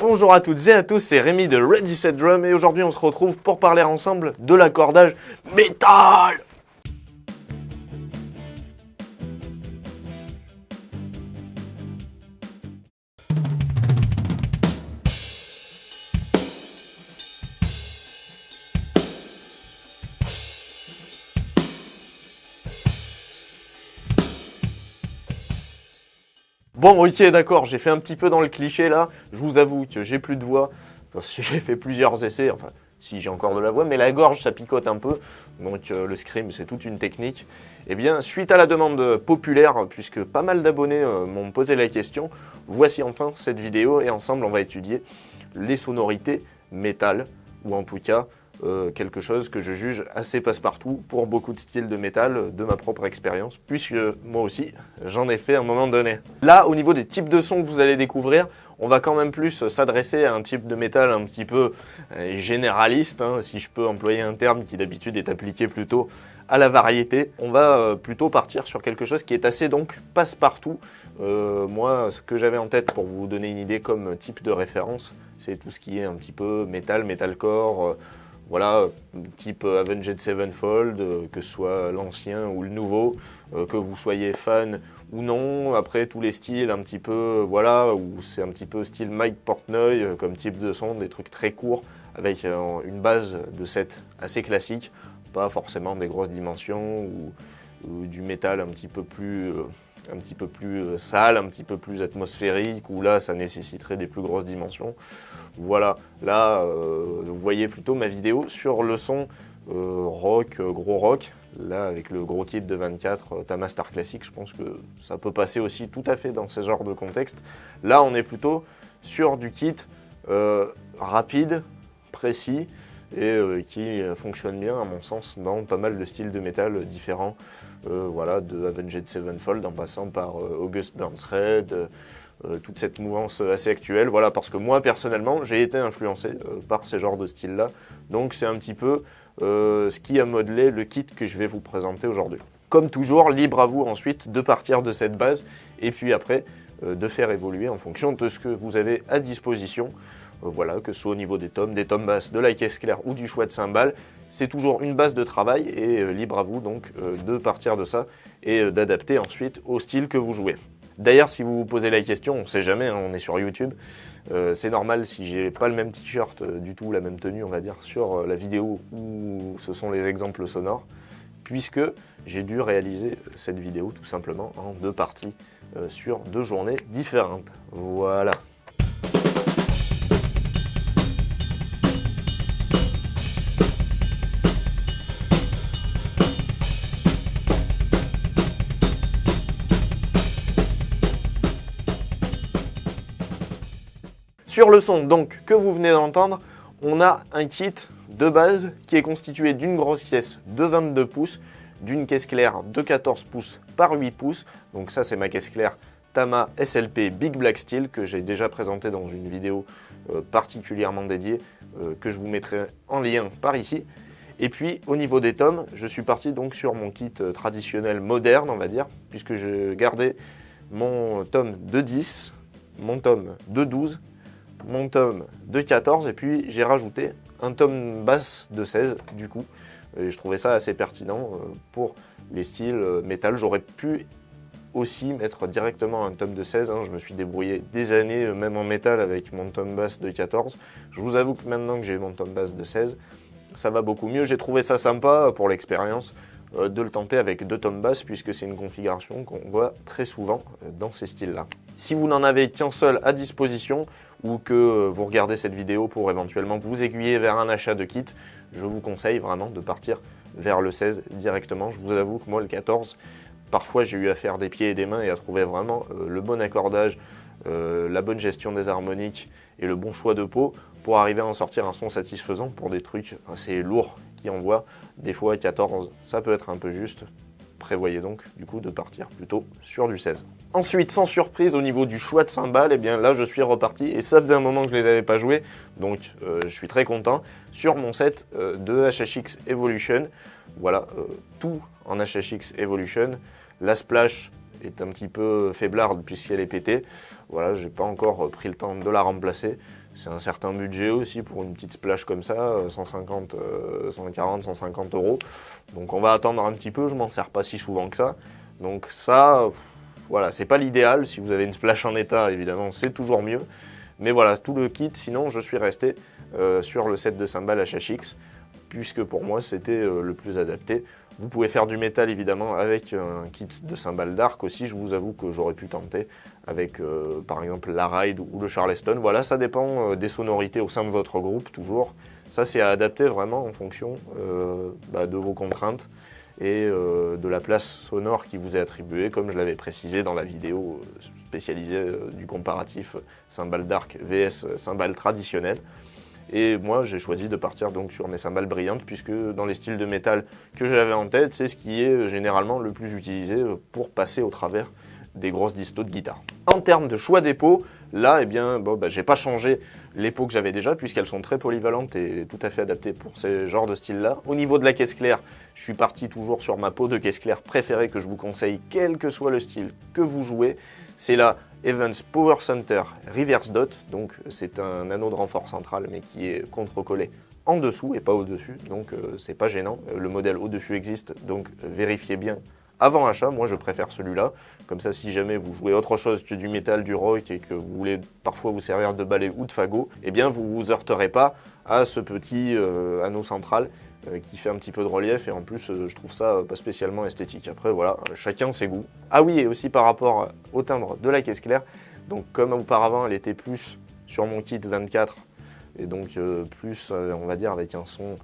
Bonjour à toutes et à tous, c'est Rémi de Ready Set Drum et aujourd'hui on se retrouve pour parler ensemble de l'accordage métal. Bon, ok, d'accord, j'ai fait un petit peu dans le cliché là. Je vous avoue que j'ai plus de voix parce que j'ai fait plusieurs essais. Enfin, si j'ai encore de la voix, mais la gorge ça picote un peu. Donc le scream, c'est toute une technique. Eh bien, suite à la demande populaire, puisque pas mal d'abonnés m'ont posé la question, voici enfin cette vidéo et ensemble on va étudier les sonorités métal, ou en tout cas quelque chose que je juge assez passe-partout pour beaucoup de styles de métal de ma propre expérience, puisque moi aussi j'en ai fait à un moment donné. Là, au niveau des types de sons que vous allez découvrir, on va quand même plus s'adresser à un type de métal un petit peu généraliste, hein, si je peux employer un terme qui d'habitude est appliqué plutôt à la variété. On va plutôt partir sur quelque chose qui est assez donc passe-partout. Moi, ce que j'avais en tête pour vous donner une idée comme type de référence, c'est tout ce qui est un petit peu métal, metalcore, voilà, type Avenged Sevenfold, que ce soit l'ancien ou le nouveau, que vous soyez fan ou non. Après, tous les styles un petit peu, voilà, où c'est un petit peu style Mike Portnoy comme type de son, des trucs très courts avec une base de set assez classique, pas forcément des grosses dimensions ou du métal un petit peu plus sale, un petit peu plus atmosphérique, où là ça nécessiterait des plus grosses dimensions. Voilà, là vous voyez plutôt ma vidéo sur le son rock, gros rock, là avec le gros kit de 24, Tama Star Classic, je pense que ça peut passer aussi tout à fait dans ce genre de contexte. Là on est plutôt sur du kit rapide, précis, et qui fonctionne bien à mon sens dans pas mal de styles de métal différents, voilà, de Avenged Sevenfold en passant par August Burns Red, toute cette mouvance assez actuelle, voilà, parce que moi personnellement j'ai été influencé par ces genres de styles là, donc c'est un petit peu ce qui a modelé le kit que je vais vous présenter aujourd'hui. Comme toujours, libre à vous ensuite de partir de cette base et puis après de faire évoluer en fonction de ce que vous avez à disposition. Voilà, que ce soit au niveau des tomes basses, de la caisse claire ou du choix de cymbales, c'est toujours une base de travail et libre à vous donc de partir de ça et d'adapter ensuite au style que vous jouez. D'ailleurs, si vous vous posez la question, on ne sait jamais, hein, on est sur YouTube, c'est normal si j'ai pas le même t-shirt du tout, la même tenue on va dire, sur la vidéo où ce sont les exemples sonores, puisque j'ai dû réaliser cette vidéo tout simplement en deux parties sur deux journées différentes. Voilà. Sur le son donc que vous venez d'entendre, on a un kit de base qui est constitué d'une grosse caisse de 22 pouces, d'une caisse claire de 14 pouces par 8 pouces. Donc ça c'est ma caisse claire Tama SLP Big Black Steel que j'ai déjà présentée dans une vidéo particulièrement dédiée que je vous mettrai en lien par ici. Et puis au niveau des tomes, je suis parti donc sur mon kit traditionnel moderne on va dire, puisque je gardais mon tome de 10, mon tome de 12, mon tome de 14 et puis j'ai rajouté un tome basse de 16 du coup. Et je trouvais ça assez pertinent pour les styles métal. J'aurais pu aussi mettre directement un tome de 16, hein. Je me suis débrouillé des années même en métal avec mon tome basse de 14. Je vous avoue que maintenant que j'ai mon tome basse de 16, ça va beaucoup mieux. J'ai trouvé ça sympa pour l'expérience de le tenter avec deux tomes basses puisque c'est une configuration qu'on voit très souvent dans ces styles-là. Si vous n'en avez qu'un seul à disposition ou que vous regardez cette vidéo pour éventuellement vous aiguiller vers un achat de kit, je vous conseille vraiment de partir vers le 16 directement. Je vous avoue que moi le 14, parfois j'ai eu à faire des pieds et des mains et à trouver vraiment le bon accordage, la bonne gestion des harmoniques et le bon choix de peau pour arriver à en sortir un son satisfaisant pour des trucs assez lourds qui envoient. Des fois 14, ça peut être un peu juste. Prévoyez donc du coup de partir plutôt sur du 16. Ensuite, sans surprise au niveau du choix de cymbales, et bien là je suis reparti et ça faisait un moment que je les avais pas joués, donc je suis très content sur mon set de HHX Evolution. Voilà, tout en HHX Evolution. La splash est un petit peu faiblarde puisqu'elle est pétée. Voilà, j'ai pas encore pris le temps de la remplacer. C'est un certain budget aussi pour une petite splash comme ça, 150, 140, 150 euros. Donc on va attendre un petit peu, je m'en sers pas si souvent que ça. Donc ça, voilà, c'est pas l'idéal. Si vous avez une splash en état, évidemment, c'est toujours mieux. Mais voilà, tout le kit, sinon je suis resté sur le set de cymbales HHX, puisque pour moi c'était le plus adapté. Vous pouvez faire du métal évidemment avec un kit de cymbales d'arc aussi, je vous avoue que j'aurais pu tenter avec par exemple la Ride ou le Charleston. Voilà, ça dépend des sonorités au sein de votre groupe toujours. Ça c'est à adapter vraiment en fonction de vos contraintes et de la place sonore qui vous est attribuée, comme je l'avais précisé dans la vidéo spécialisée du comparatif cymbales d'arc vs cymbales traditionnelles. Et moi, j'ai choisi de partir donc sur mes cymbales brillantes, puisque dans les styles de métal que j'avais en tête, c'est ce qui est généralement le plus utilisé pour passer au travers des grosses distos de guitare. En termes de choix des peaux, là, eh bien, j'ai pas changé les peaux que j'avais déjà, puisqu'elles sont très polyvalentes et tout à fait adaptées pour ces genres de styles-là. Au niveau de la caisse claire, je suis parti toujours sur ma peau de caisse claire préférée que je vous conseille, quel que soit le style que vous jouez. C'est la Evans Power Center Reverse Dot, donc c'est un anneau de renfort central mais qui est contre-collé en dessous et pas au-dessus, donc c'est pas gênant. Le modèle au-dessus existe, donc vérifiez bien avant achat. Moi je préfère celui-là, comme ça si jamais vous jouez autre chose que du métal, du rock et que vous voulez parfois vous servir de balai ou de fagot, eh bien vous vous heurterez pas à ce petit anneau central qui fait un petit peu de relief et en plus je trouve ça pas spécialement esthétique. Après voilà, chacun ses goûts. Ah oui, et aussi par rapport au timbre de la caisse claire, donc comme auparavant elle était plus sur mon kit 24 et donc plus on va dire avec un son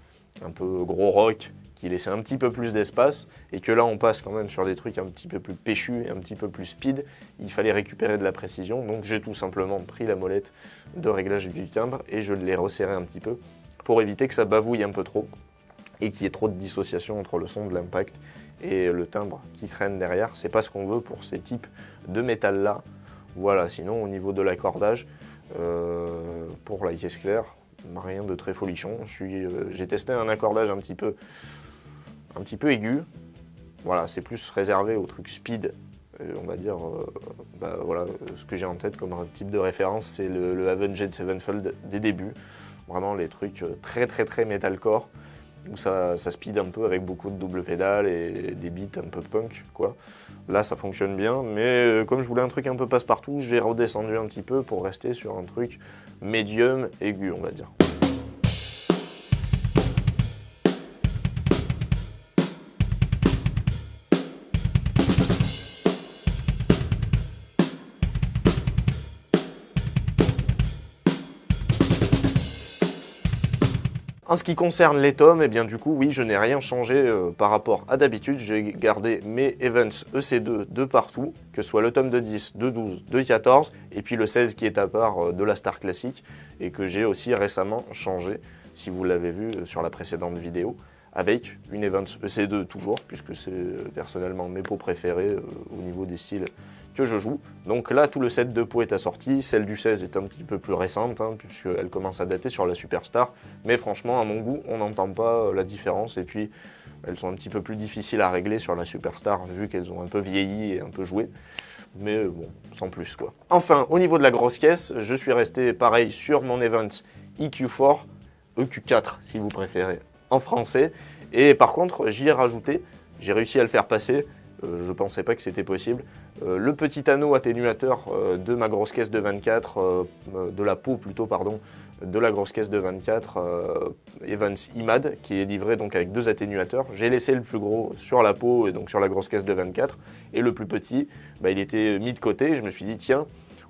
un peu gros rock qui laissait un petit peu plus d'espace et que là on passe quand même sur des trucs un petit peu plus péchus et un petit peu plus speed, il fallait récupérer de la précision, donc j'ai tout simplement pris la molette de réglage du timbre et je l'ai resserré un petit peu pour éviter que ça bavouille un peu trop et qu'il y ait trop de dissociation entre le son de l'impact et le timbre qui traîne derrière. C'est pas ce qu'on veut pour ces types de métal là. Voilà, sinon au niveau de l'accordage, pour la caisse claire, rien de très folichon. J'ai testé un accordage un petit peu aigu. Voilà, c'est plus réservé aux trucs speed. On va dire, voilà, ce que j'ai en tête comme un type de référence, c'est le Avenged Sevenfold des débuts. Vraiment les trucs très très très metalcore, où ça speed un peu avec beaucoup de double pédales et des beats un peu punk, quoi. Là, ça fonctionne bien, mais comme je voulais un truc un peu passe-partout, j'ai redescendu un petit peu pour rester sur un truc médium aigu, on va dire. En ce qui concerne les tomes, eh bien du coup, oui, je n'ai rien changé par rapport à d'habitude. J'ai gardé mes Evans EC2 de partout, que ce soit le tome de 10, de 12, de 14, et puis le 16 qui est à part de la Star Classic, et que j'ai aussi récemment changé, si vous l'avez vu sur la précédente vidéo, avec une Evans EC2 toujours, puisque c'est personnellement mes peaux préférées au niveau des styles que je joue. Donc là, tout le set de peaux est assorti. Celle du 16 est un petit peu plus récente, puisqu'elle commence à dater sur la Superstar. Mais franchement, à mon goût, on n'entend pas la différence. Et puis, elles sont un petit peu plus difficiles à régler sur la Superstar, vu qu'elles ont un peu vieilli et un peu joué. Mais bon, sans plus, quoi. Enfin, au niveau de la grosse caisse, je suis resté pareil sur mon Evans EQ4, EQ4 si vous préférez, en français. Et par contre, j'y ai rajouté, j'ai réussi à le faire passer. Je pensais pas que c'était possible. Le petit anneau atténuateur de ma grosse caisse de 24, de la peau plutôt, pardon, de la grosse caisse de 24 Evans IMAD, qui est livré donc avec 2 atténuateurs. J'ai laissé le plus gros sur la peau et donc sur la grosse caisse de 24, et le plus petit, il était mis de côté. Je me suis dit tiens,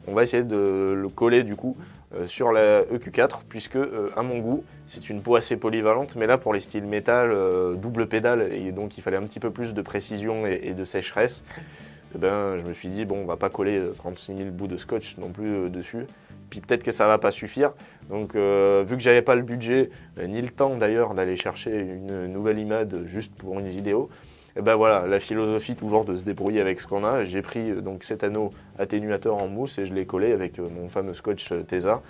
on va essayer de le coller du coup sur la EQ4, puisque à mon goût, c'est une peau assez polyvalente, mais là pour les styles métal, double pédale, et donc il fallait un petit peu plus de précision et de sécheresse, je me suis dit bon, on va pas coller 36 000 bouts de scotch non plus dessus, puis peut-être que ça va pas suffire. Donc vu que j'avais pas le budget, ni le temps d'ailleurs d'aller chercher une nouvelle IMAD juste pour une vidéo, voilà, la philosophie toujours de se débrouiller avec ce qu'on a. J'ai pris donc cet anneau atténuateur en mousse et je l'ai collé avec mon fameux scotch Tesa,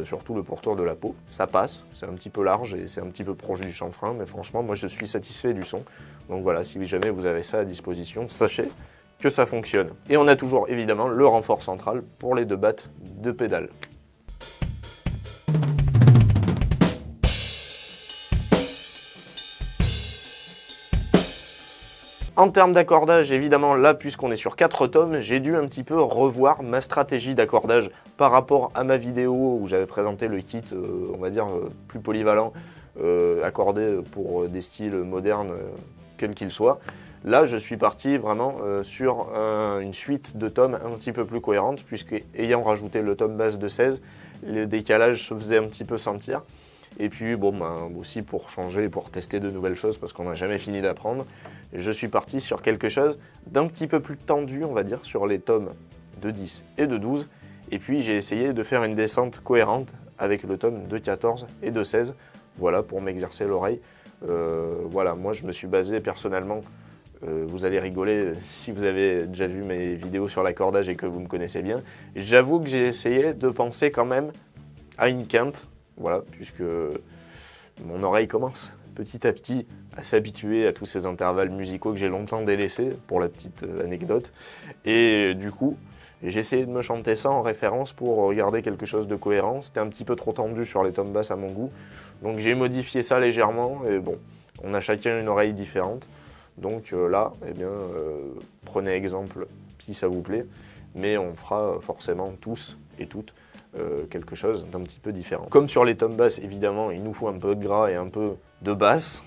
surtout le pourtour de la peau. Ça passe, c'est un petit peu large et c'est un petit peu proche du chanfrein, mais franchement, moi je suis satisfait du son. Donc voilà, si jamais vous avez ça à disposition, sachez que ça fonctionne. Et on a toujours évidemment le renfort central pour les 2 battes de pédale. En termes d'accordage, évidemment, là, puisqu'on est sur 4 tomes, j'ai dû un petit peu revoir ma stratégie d'accordage par rapport à ma vidéo où j'avais présenté le kit, on va dire, plus polyvalent, accordé pour des styles modernes, quels qu'ils soient. Là, je suis parti vraiment sur une suite de tomes un petit peu plus cohérente, puisque ayant rajouté le tome base de 16, le décalage se faisait un petit peu sentir. Et puis, bon, aussi pour changer, pour tester de nouvelles choses, parce qu'on n'a jamais fini d'apprendre, je suis parti sur quelque chose d'un petit peu plus tendu, on va dire, sur les tomes de 10 et de 12. Et puis, j'ai essayé de faire une descente cohérente avec le tome de 14 et de 16, voilà, pour m'exercer l'oreille. Voilà, moi, je me suis basé personnellement... vous allez rigoler si vous avez déjà vu mes vidéos sur l'accordage et que vous me connaissez bien. J'avoue que j'ai essayé de penser quand même à une quinte, voilà, puisque mon oreille commence petit à petit à s'habituer à tous ces intervalles musicaux que j'ai longtemps délaissés, pour la petite anecdote. Et du coup, j'ai essayé de me chanter ça en référence pour garder quelque chose de cohérent. C'était un petit peu trop tendu sur les tomes basses à mon goût. Donc j'ai modifié ça légèrement et bon, on a chacun une oreille différente. Donc là, eh bien, prenez exemple si ça vous plaît, mais on fera forcément tous et toutes quelque chose d'un petit peu différent. Comme sur les tomes basses, évidemment, il nous faut un peu de gras et un peu de basse.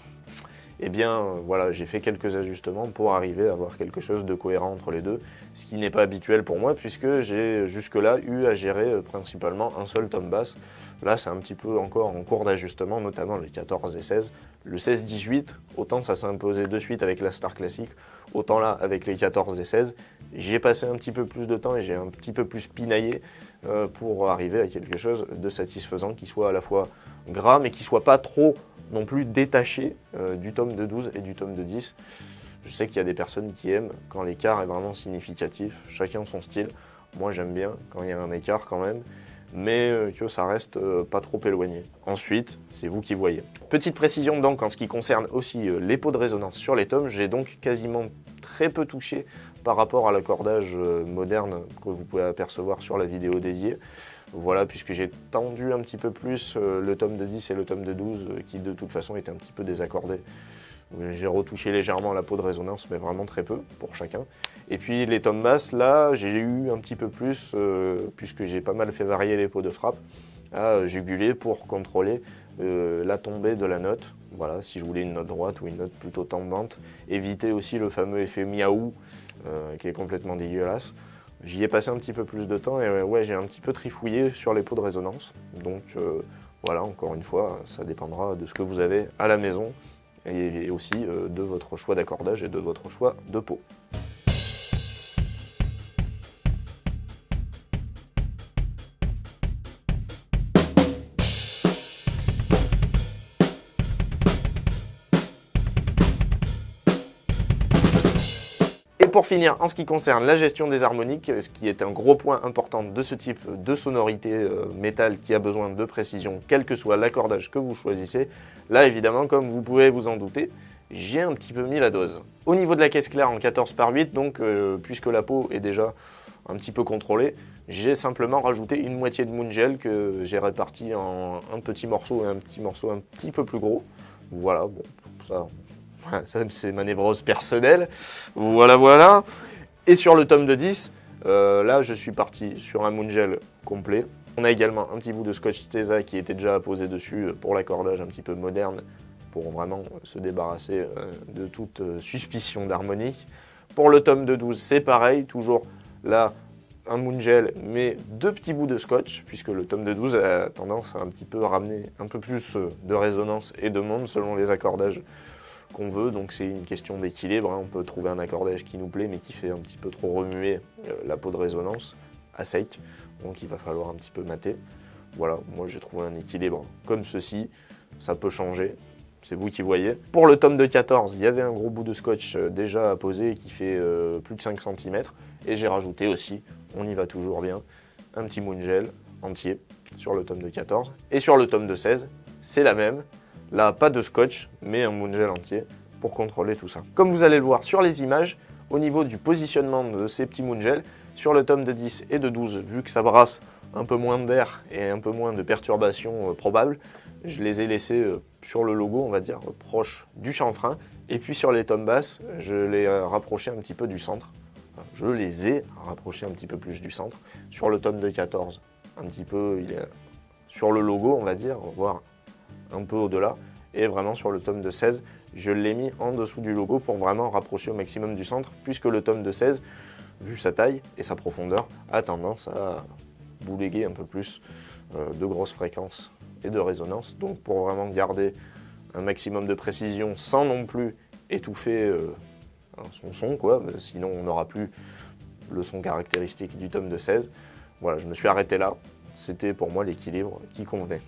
Eh bien, voilà, j'ai fait quelques ajustements pour arriver à avoir quelque chose de cohérent entre les deux, ce qui n'est pas habituel pour moi puisque j'ai jusque-là eu à gérer principalement un seul tome basse. Là, c'est un petit peu encore en cours d'ajustement, notamment le 14 et 16. Le 16-18, autant ça s'est imposé de suite avec la Star Classic, autant là, avec les 14 et 16, j'ai passé un petit peu plus de temps et j'ai un petit peu plus pinaillé pour arriver à quelque chose de satisfaisant, qui soit à la fois gras, mais qui soit pas trop non plus détaché du tome de 12 et du tome de 10. Je sais qu'il y a des personnes qui aiment quand l'écart est vraiment significatif, chacun son style. Moi j'aime bien quand il y a un écart quand même, mais que ça reste pas trop éloigné. Ensuite, c'est vous qui voyez. Petite précision donc en ce qui concerne aussi les pots de résonance sur les tomes, j'ai donc quasiment très peu touché par rapport à l'accordage moderne que vous pouvez apercevoir sur la vidéo dédiée. Voilà, puisque j'ai tendu un petit peu plus le tome de 10 et le tome de 12 qui de toute façon étaient un petit peu désaccordés. J'ai retouché légèrement la peau de résonance, mais vraiment très peu pour chacun. Et puis les tomes basses, là, j'ai eu un petit peu plus, puisque j'ai pas mal fait varier les pots de frappe, à juguler pour contrôler la tombée de la note. Voilà, si je voulais une note droite ou une note plutôt tendante. Éviter aussi le fameux effet miaou, qui est complètement dégueulasse. J'y ai passé un petit peu plus de temps et ouais, j'ai un petit peu trifouillé sur les pots de résonance. Donc voilà, encore une fois, ça dépendra de ce que vous avez à la maison et aussi de votre choix d'accordage et de votre choix de pot. Pour finir, en ce qui concerne la gestion des harmoniques, ce qui est un gros point important de ce type de sonorité métal qui a besoin de précision, quel que soit l'accordage que vous choisissez, là évidemment, comme vous pouvez vous en douter, j'ai un petit peu mis la dose. Au niveau de la caisse claire en 14/8, donc puisque la peau est déjà un petit peu contrôlée, j'ai simplement rajouté une moitié de Moongel que j'ai réparti en un petit morceau et un petit morceau un petit peu plus gros. Voilà, bon, ça c'est ma névrose personnelle. Voilà. Et sur le tome de 10, là je suis parti sur un Moongel complet. On a également un petit bout de scotch Tesa qui était déjà apposé dessus pour l'accordage un petit peu moderne, pour vraiment se débarrasser de toute suspicion d'harmonique. Pour le tome de 12, c'est pareil, toujours là un Moongel, mais deux petits bouts de scotch, puisque le tome de 12 a tendance à un petit peu ramener un peu plus de résonance et de monde selon les accordages qu'on veut, donc c'est une question d'équilibre. On peut trouver un accordage qui nous plaît mais qui fait un petit peu trop remuer la peau de résonance à sec, donc il va falloir un petit peu mater. Voilà, moi j'ai trouvé un équilibre comme ceci, ça peut changer, c'est vous qui voyez. Pour le tome de 14, il y avait un gros bout de scotch déjà apposé qui fait plus de 5 cm et j'ai rajouté aussi, on y va toujours bien, un petit Moongel entier sur le tome de 14. Et sur le tome de 16, c'est la même. Là, pas de scotch, mais un Moongel entier pour contrôler tout ça. Comme vous allez le voir sur les images, au niveau du positionnement de ces petits Moongel, sur le tome de 10 et de 12, vu que ça brasse un peu moins d'air et un peu moins de perturbations probables, je les ai laissés sur le logo, on va dire, proche du chanfrein. Et puis sur les tomes basses, je les rapprochais un petit peu du centre. Enfin, je les ai rapprochés un petit peu plus du centre. Sur le tome de 14, un petit peu, il est sur le logo, on va dire, voire un peu au-delà. Et vraiment sur le tome de 16, je l'ai mis en dessous du logo pour vraiment rapprocher au maximum du centre, puisque le tome de 16, vu sa taille et sa profondeur, a tendance à bouléguer un peu plus de grosses fréquences et de résonance. Donc pour vraiment garder un maximum de précision sans non plus étouffer son son, quoi, sinon on n'aura plus le son caractéristique du tome de 16. Voilà, je me suis arrêté là. C'était pour moi l'équilibre qui convenait.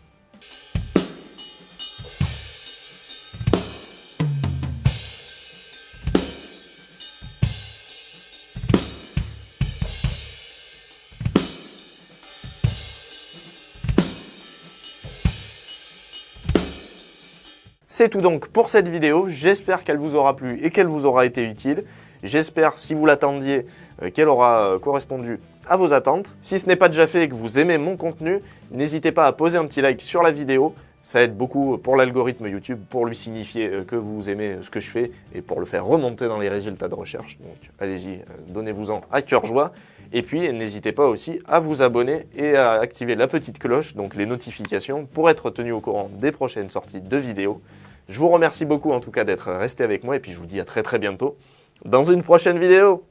C'est tout donc pour cette vidéo, j'espère qu'elle vous aura plu et qu'elle vous aura été utile. J'espère, si vous l'attendiez, qu'elle aura correspondu à vos attentes. Si ce n'est pas déjà fait et que vous aimez mon contenu, n'hésitez pas à poser un petit like sur la vidéo. Ça aide beaucoup pour l'algorithme YouTube, pour lui signifier que vous aimez ce que je fais et pour le faire remonter dans les résultats de recherche. Donc allez-y, donnez-vous-en à cœur joie. Et puis n'hésitez pas aussi à vous abonner et à activer la petite cloche, donc les notifications, pour être tenu au courant des prochaines sorties de vidéos. Je vous remercie beaucoup en tout cas d'être resté avec moi et puis je vous dis à très bientôt dans une prochaine vidéo.